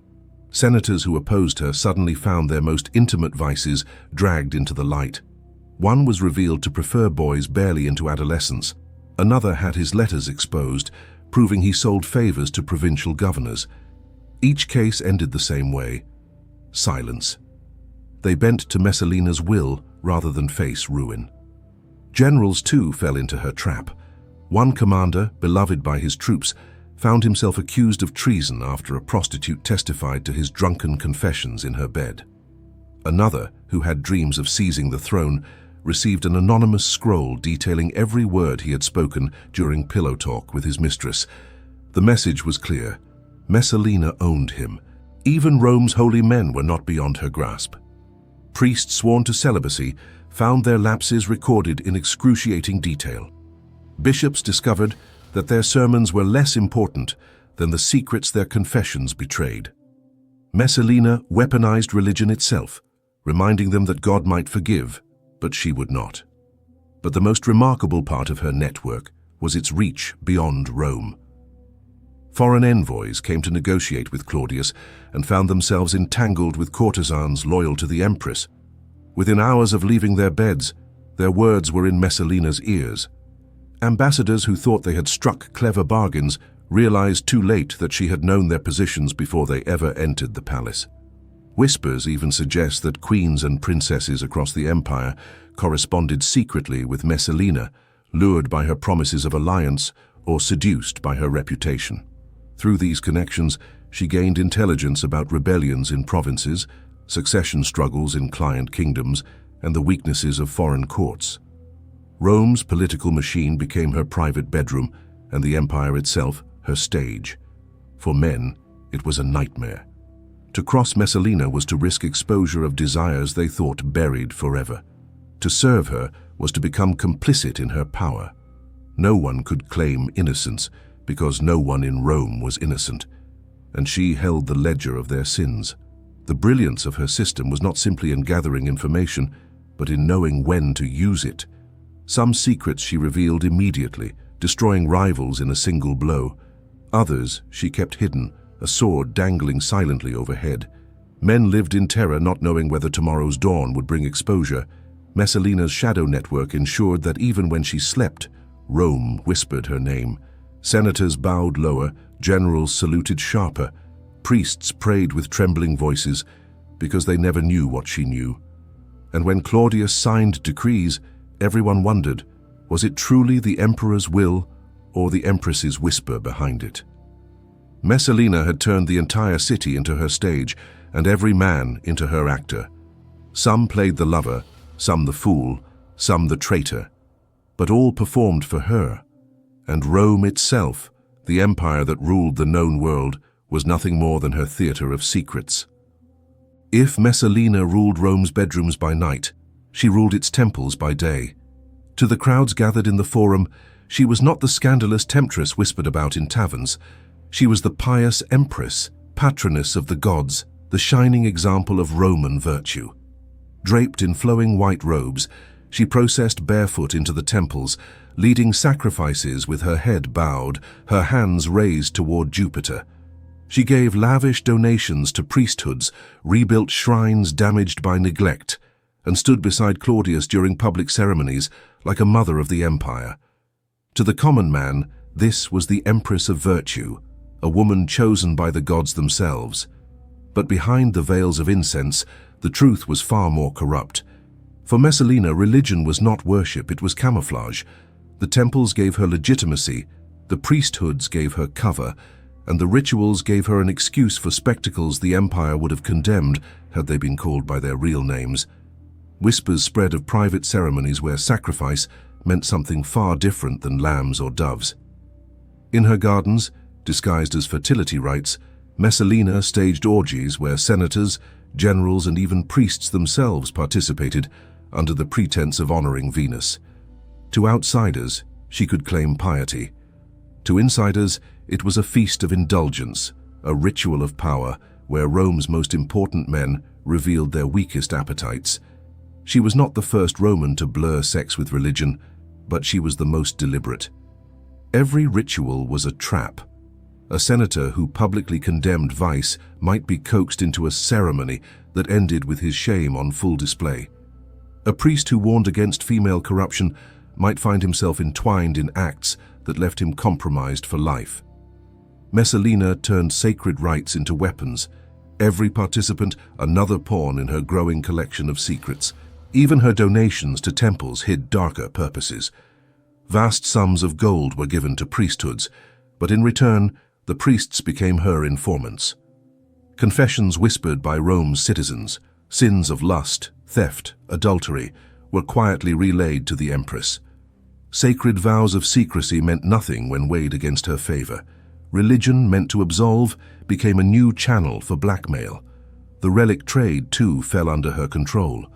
Senators who opposed her suddenly found their most intimate vices dragged into the light. One was revealed to prefer boys barely into adolescence. Another had his letters exposed, proving he sold favors to provincial governors. Each case ended the same way: silence. They bent to Messalina's will rather than face ruin. Generals, too, fell into her trap. One commander, beloved by his troops, found himself accused of treason after a prostitute testified to his drunken confessions in her bed. Another, who had dreams of seizing the throne, received an anonymous scroll detailing every word he had spoken during pillow talk with his mistress. The message was clear: Messalina owned him. Even Rome's holy men were not beyond her grasp. Priests sworn to celibacy found their lapses recorded in excruciating detail. Bishops discovered that their sermons were less important than the secrets their confessions betrayed. Messalina weaponized religion itself, reminding them that God might forgive, but she would not. But the most remarkable part of her network was its reach beyond Rome. Foreign envoys came to negotiate with Claudius and found themselves entangled with courtesans loyal to the empress. Within hours of leaving their beds, their words were in Messalina's ears. Ambassadors who thought they had struck clever bargains realized too late that she had known their positions before they ever entered the palace. Whispers even suggest that queens and princesses across the empire corresponded secretly with Messalina, lured by her promises of alliance or seduced by her reputation. Through these connections, she gained intelligence about rebellions in provinces, succession struggles in client kingdoms, and the weaknesses of foreign courts. Rome's political machine became her private bedroom, and the empire itself her stage. For men, it was a nightmare. To cross Messalina was to risk exposure of desires they thought buried forever. To serve her was to become complicit in her power. No one could claim innocence, because no one in Rome was innocent. and she held the ledger of their sins. The brilliance of her system was not simply in gathering information, but in knowing when to use it. Some secrets she revealed immediately, destroying rivals in a single blow. Others she kept hidden, a sword dangling silently overhead. Men lived in terror, not knowing whether tomorrow's dawn would bring exposure. Messalina's shadow network ensured that even when she slept, Rome whispered her name. Senators bowed lower, generals saluted sharper. Priests prayed with trembling voices, because they never knew what she knew. And when Claudius signed decrees, everyone wondered, was it truly the emperor's will or the empress's whisper behind it? Messalina had turned the entire city into her stage, and every man into her actor. Some played the lover, some the fool, some the traitor, but all performed for her. And Rome itself, the empire that ruled the known world, was nothing more than her theater of secrets. If Messalina ruled Rome's bedrooms by night, she ruled its temples by day. To the crowds gathered in the forum, she was not the scandalous temptress whispered about in taverns. She was the pious empress, patroness of the gods, the shining example of Roman virtue. Draped in flowing white robes, she processed barefoot into the temples, leading sacrifices with her head bowed, her hands raised toward Jupiter. She gave lavish donations to priesthoods, rebuilt shrines damaged by neglect, and stood beside Claudius during public ceremonies like a mother of the empire. To the common man, this was the empress of virtue, a woman chosen by the gods themselves. But behind the veils of incense, the truth was far more corrupt. For Messalina, religion was not worship, it was camouflage. The temples gave her legitimacy, the priesthoods gave her cover, and the rituals gave her an excuse for spectacles the empire would have condemned had they been called by their real names. Whispers spread of private ceremonies where sacrifice meant something far different than lambs or doves. In her gardens, disguised as fertility rites, Messalina staged orgies where senators, generals, and even priests themselves participated under the pretense of honoring Venus. To outsiders, she could claim piety. To insiders, it was a feast of indulgence, a ritual of power where Rome's most important men revealed their weakest appetites. She was not the first Roman to blur sex with religion, but she was the most deliberate. Every ritual was a trap. A senator who publicly condemned vice might be coaxed into a ceremony that ended with his shame on full display. A priest who warned against female corruption might find himself entwined in acts that left him compromised for life. Messalina turned sacred rites into weapons, every participant another pawn in her growing collection of secrets. Even her donations to temples hid darker purposes. Vast sums of gold were given to priesthoods, but in return, the priests became her informants. Confessions whispered by Rome's citizens, sins of lust, theft, adultery, were quietly relayed to the empress. Sacred vows of secrecy meant nothing when weighed against her favor. Religion, meant to absolve, became a new channel for blackmail. The relic trade, too, fell under her control.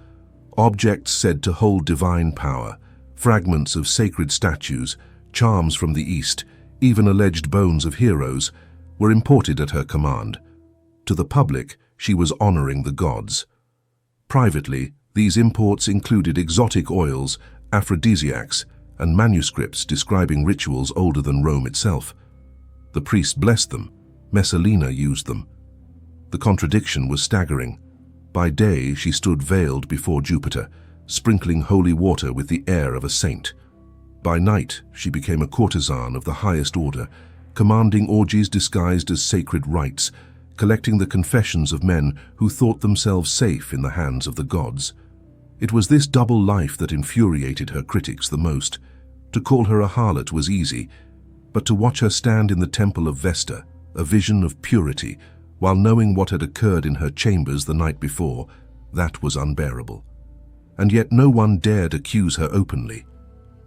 Objects said to hold divine power, fragments of sacred statues, charms from the East, even alleged bones of heroes, were imported at her command. To the public, she was honoring the gods. Privately, these imports included exotic oils, aphrodisiacs, and manuscripts describing rituals older than Rome itself. The priests blessed them, Messalina used them. The contradiction was staggering. By day, she stood veiled before Jupiter, sprinkling holy water with the air of a saint. By night, she became a courtesan of the highest order, commanding orgies disguised as sacred rites, collecting the confessions of men who thought themselves safe in the hands of the gods. It was this double life that infuriated her critics the most. To call her a harlot was easy, but to watch her stand in the temple of Vesta, a vision of purity, while knowing what had occurred in her chambers the night before, that was unbearable. And yet no one dared accuse her openly.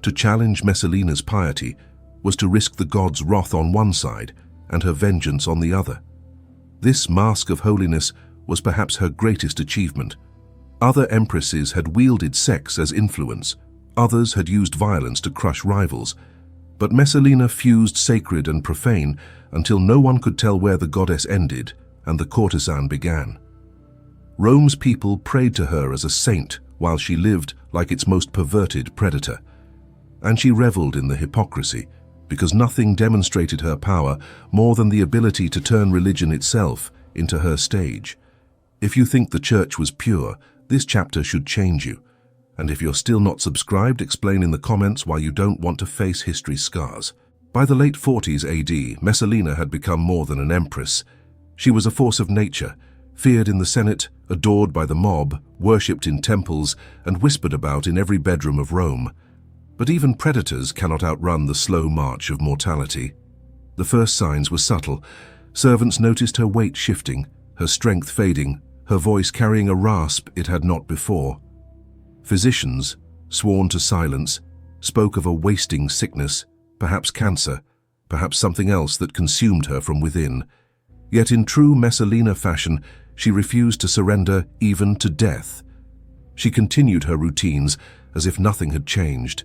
To challenge Messalina's piety was to risk the gods' wrath on one side and her vengeance on the other. This mask of holiness was perhaps her greatest achievement. Other empresses had wielded sex as influence, others had used violence to crush rivals, But Messalina fused sacred and profane until no one could tell where the goddess ended and the courtesan began. Rome's people prayed to her as a saint while she lived like its most perverted predator. And she reveled in the hypocrisy, because nothing demonstrated her power more than the ability to turn religion itself into her stage. If you think the church was pure, this chapter should change you. And if you're still not subscribed, explain in the comments why you don't want to face history's scars. By the late 40s AD, Messalina had become more than an empress. She was a force of nature, feared in the Senate, adored by the mob, worshipped in temples, and whispered about in every bedroom of Rome. But even predators cannot outrun the slow march of mortality. The first signs were subtle. Servants noticed her weight shifting, her strength fading, her voice carrying a rasp it had not before. Physicians, sworn to silence, spoke of a wasting sickness, perhaps cancer, perhaps something else that consumed her from within. Yet in true Messalina fashion, she refused to surrender even to death. She continued her routines as if nothing had changed.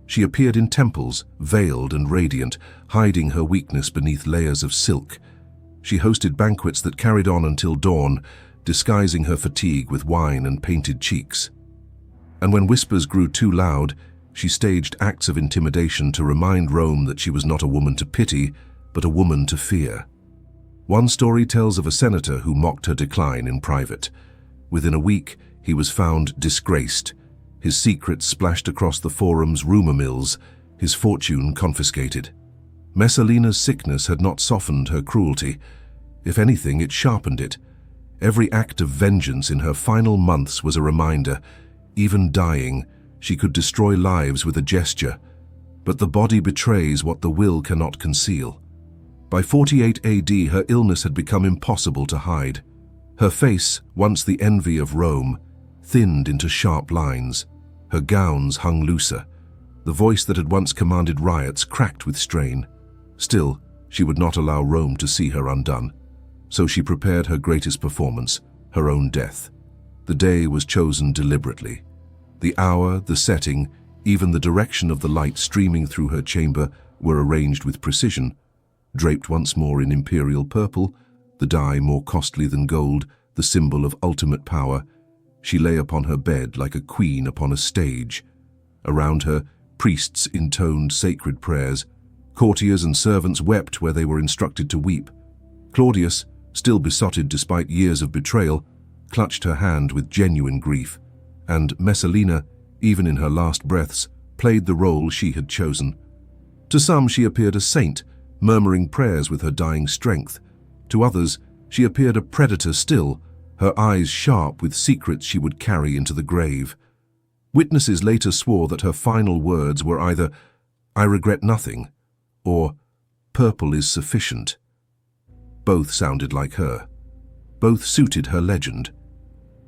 She appeared in temples, veiled and radiant, hiding her weakness beneath layers of silk. She hosted banquets that carried on until dawn, disguising her fatigue with wine and painted cheeks. And when whispers grew too loud, she staged acts of intimidation to remind Rome that she was not a woman to pity, but a woman to fear. One story tells of a senator who mocked her decline in private. Within a week, he was found disgraced, his secrets splashed across the forum's rumor mills, his fortune confiscated. Messalina's sickness had not softened her cruelty. If anything, it sharpened it. Every act of vengeance in her final months was a reminder. Even dying, she could destroy lives with a gesture. But the body betrays what the will cannot conceal. By 48 AD, her illness had become impossible to hide. Her face, once the envy of Rome, thinned into sharp lines. Her gowns hung looser. The voice that had once commanded riots cracked with strain. Still, she would not allow Rome to see her undone. So she prepared her greatest performance, her own death. The day was chosen deliberately. The hour, the setting, even the direction of the light streaming through her chamber were arranged with precision. Draped once more in imperial purple, the dye more costly than gold, the symbol of ultimate power, she lay upon her bed like a queen upon a stage. Around her, priests intoned sacred prayers. Courtiers and servants wept where they were instructed to weep. Claudius, still besotted despite years of betrayal, clutched her hand with genuine grief. And Messalina, even in her last breaths, played the role she had chosen. To some, she appeared a saint, murmuring prayers with her dying strength. To others, she appeared a predator still, her eyes sharp with secrets she would carry into the grave. Witnesses later swore that her final words were either, "I regret nothing," or "Purple is sufficient." Both sounded like her. Both suited her legend.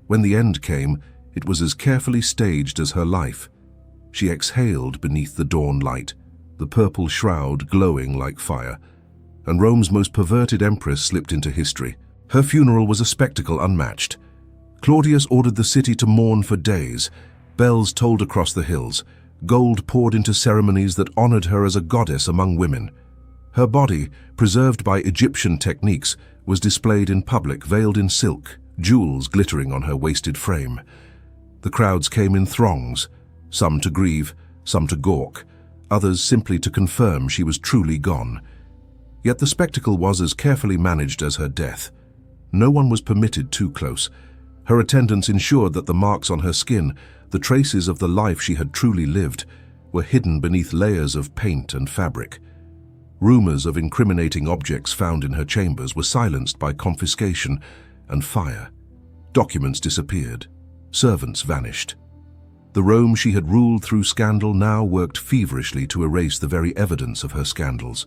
When the end came, it was as carefully staged as her life. She exhaled beneath the dawn light, the purple shroud glowing like fire, and Rome's most perverted empress slipped into history. Her funeral was a spectacle unmatched. Claudius ordered the city to mourn for days. Bells tolled across the hills. Gold poured into ceremonies that honored her as a goddess among women. Her body, preserved by Egyptian techniques, was displayed in public, veiled in silk, jewels glittering on her wasted frame. The crowds came in throngs, some to grieve, some to gawk, others simply to confirm she was truly gone. Yet the spectacle was as carefully managed as her death. No one was permitted too close. Her attendants ensured that the marks on her skin, the traces of the life she had truly lived, were hidden beneath layers of paint and fabric. Rumors of incriminating objects found in her chambers were silenced by confiscation and fire. Documents disappeared. Servants vanished. The Rome she had ruled through scandal now worked feverishly to erase the very evidence of her scandals.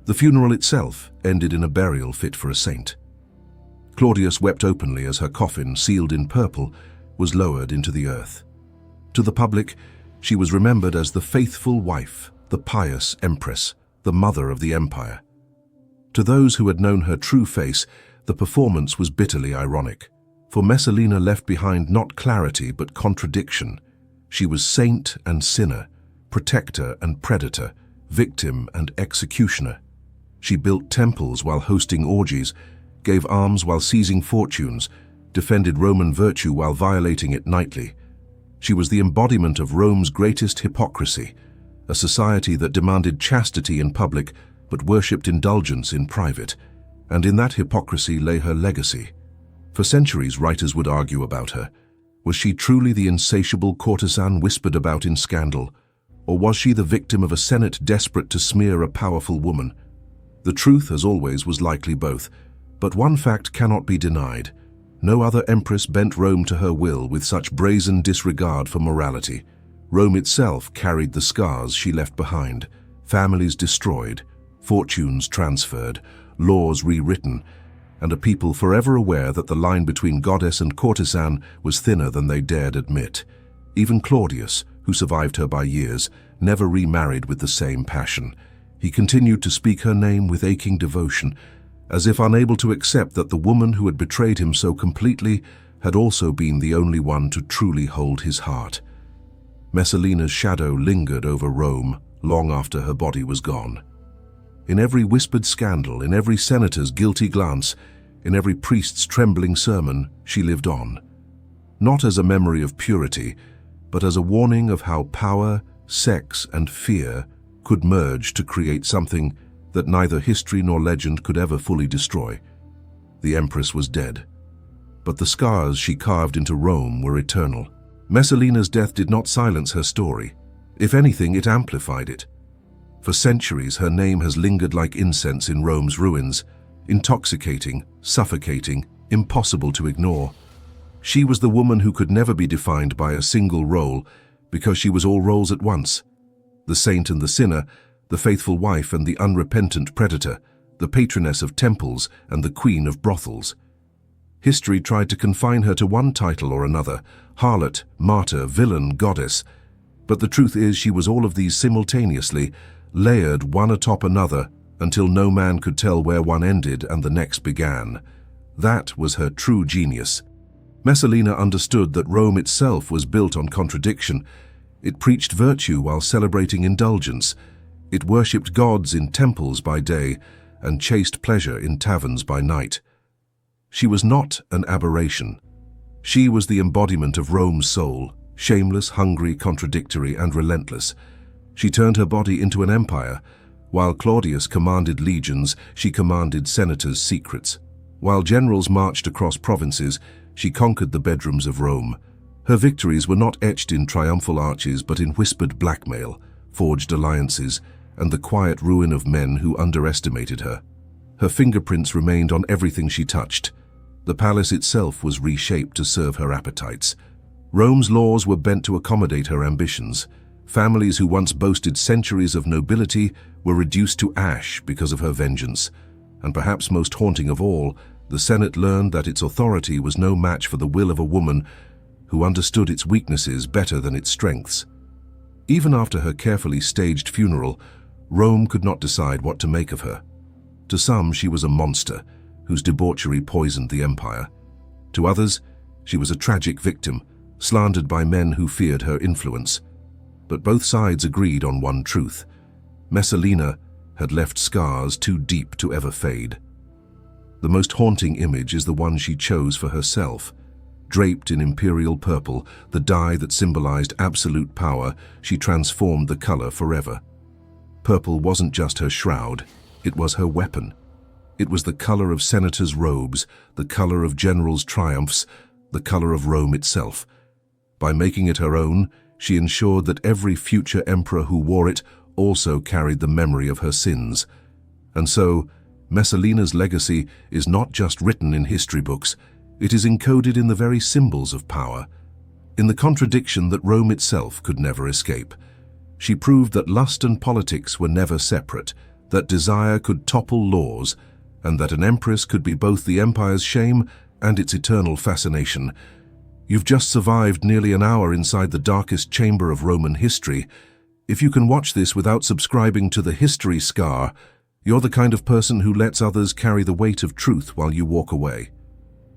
The funeral itself ended in a burial fit for a saint. Claudius wept openly as her coffin, sealed in purple, was lowered into the earth. To the public, she was remembered as the faithful wife, the pious empress, the mother of the empire. To those who had known her true face, the performance was bitterly ironic. For Messalina left behind not clarity but contradiction. She was saint and sinner, protector and predator, victim, and executioner. She built temples while hosting orgies, gave alms while seizing fortunes, defended Roman virtue while violating it nightly. She was the embodiment of Rome's greatest hypocrisy, a society that demanded chastity in public but worshipped indulgence in private, and in that hypocrisy lay her legacy. For centuries, writers would argue about her. Was she truly the insatiable courtesan whispered about in scandal, or was she the victim of a Senate desperate to smear a powerful woman? The truth, as always, was likely both, but one fact cannot be denied. No other empress bent Rome to her will with such brazen disregard for morality. Rome itself carried the scars she left behind, families destroyed, fortunes transferred, laws rewritten, and a people forever aware that the line between goddess and courtesan was thinner than they dared admit. Even Claudius, who survived her by years, never remarried with the same passion. He continued to speak her name with aching devotion, as if unable to accept that the woman who had betrayed him so completely had also been the only one to truly hold his heart. Messalina's shadow lingered over Rome long after her body was gone. In every whispered scandal, in every senator's guilty glance, in every priest's trembling sermon, she lived on. Not as a memory of purity, but as a warning of how power, sex, and fear could merge to create something that neither history nor legend could ever fully destroy. The Empress was dead, but the scars she carved into Rome were eternal. Messalina's death did not silence her story. If anything, it amplified it. For centuries, her name has lingered like incense in Rome's ruins, intoxicating, suffocating, impossible to ignore. She was the woman who could never be defined by a single role, because she was all roles at once. The saint and the sinner, the faithful wife and the unrepentant predator, the patroness of temples and the queen of brothels. History tried to confine her to one title or another, harlot, martyr, villain, goddess. But the truth is she was all of these simultaneously, layered one atop another, until no man could tell where one ended and the next began. That was her true genius. Messalina understood that Rome itself was built on contradiction. It preached virtue while celebrating indulgence. It worshipped gods in temples by day and chased pleasure in taverns by night. She was not an aberration. She was the embodiment of Rome's soul, shameless, hungry, contradictory, and relentless. She turned her body into an empire. While Claudius commanded legions, she commanded senators' secrets. While generals marched across provinces, she conquered the bedrooms of Rome. Her victories were not etched in triumphal arches, but in whispered blackmail, forged alliances, and the quiet ruin of men who underestimated her. Her fingerprints remained on everything she touched. The palace itself was reshaped to serve her appetites. Rome's laws were bent to accommodate her ambitions. Families who once boasted centuries of nobility were reduced to ash because of her vengeance. And perhaps most haunting of all, the Senate learned that its authority was no match for the will of a woman who understood its weaknesses better than its strengths. Even after her carefully staged funeral, Rome could not decide what to make of her. To some, she was a monster whose debauchery poisoned the empire. To others, she was a tragic victim, slandered by men who feared her influence. But both sides agreed on one truth. Messalina had left scars too deep to ever fade. The most haunting image is the one she chose for herself. Draped in imperial purple, the dye that symbolized absolute power, she transformed the color forever. Purple wasn't just her shroud, it was her weapon. It was the color of senators' robes, the color of generals' triumphs, the color of Rome itself. By making it her own, she ensured that every future emperor who wore it also carried the memory of her sins. And so, Messalina's legacy is not just written in history books, it is encoded in the very symbols of power, in the contradiction that Rome itself could never escape. She proved that lust and politics were never separate, that desire could topple laws, and that an empress could be both the empire's shame and its eternal fascination. You've just survived nearly an hour inside the darkest chamber of Roman history. If you can watch this without subscribing to the history scar, you're the kind of person who lets others carry the weight of truth while you walk away.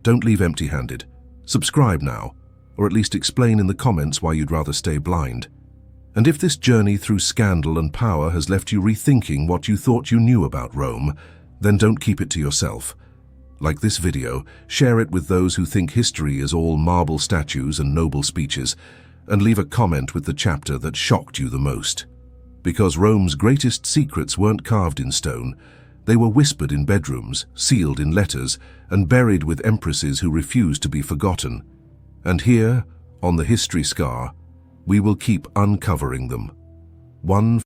Don't leave empty-handed. Subscribe now, or at least explain in the comments why you'd rather stay blind. And if this journey through scandal and power has left you rethinking what you thought you knew about Rome, then don't keep it to yourself. Like this video, share it with those who think history is all marble statues and noble speeches, and leave a comment with the chapter that shocked you the most. Because Rome's greatest secrets weren't carved in stone, they were whispered in bedrooms, sealed in letters, and buried with empresses who refused to be forgotten. And here, on the history scar, we will keep uncovering them. One